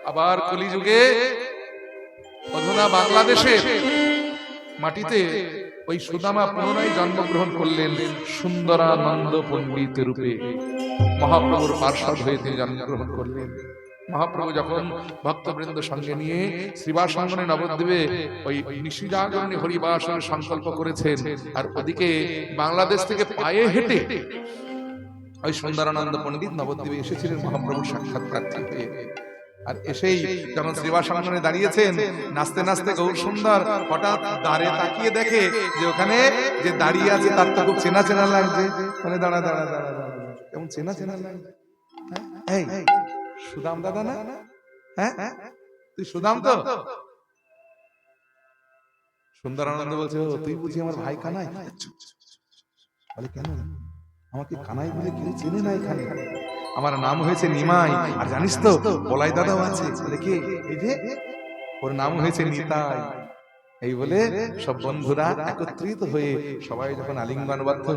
আবার কলিযুগে অধুনা বাংলাদেশের মাটিতে ওই সুদামা পুনরায় জন্মগ্রহণ করলেন সুন্দরানন্দ পণ্ডিত রূপে। মহাপ্রভুর পার্ষদ হয়ে তিনি জন্মগ্রহণ করলেন। মহাপ্রভু যখন ভক্তবৃন্দ সঙ্গে নিয়ে শ্রীবাসাঙ্গনে নবদ্বীপে ওই নিশিজাগরণী হরিবাসনের সংকল্প করেছেন, আর ওদিকে বাংলাদেশ থেকে পায়ে হেঁটে ওই সুন্দরানন্দ পণ্ডিত নবদ্বীপে এসেছিলেন মহাপ্রভুর সাক্ষাৎকার হয়ে। আর এসেই যখন শ্রীবাসাঙ্গনে দাঁড়িয়েছেন, নাচতে নাচতে গৌর সুন্দর হঠাৎ দাঁড়ে তাকিয়ে দেখে যে ওখানে যে দাঁড়িয়ে আছে তার তো খুব চেনা চেনা লাগছে। মানে দাঁড়া দাঁড়া দাঁড়া দাঁড়া, কেমন চেনা চেনা লাগছে। এই সুদাম দাদা না? হ্যাঁ তুই সুদাম তো? সুন্দরানন্দ বলছে, ও তুই বুঝি আমার ভাই কানাই? বলে কেন, আমাকে কানাই বলে কেউ চেনে না এখানে, আমার নাম হয়েছে নিমাই, আর জানিস তো বলাই দাদাও আছে। বলে কে? এই যে ওর নাম হয়েছে নিতাই। এই বলে সব বন্ধুরা একত্রিত হয়ে সবাই যখন আলিঙ্গনবদ্ধ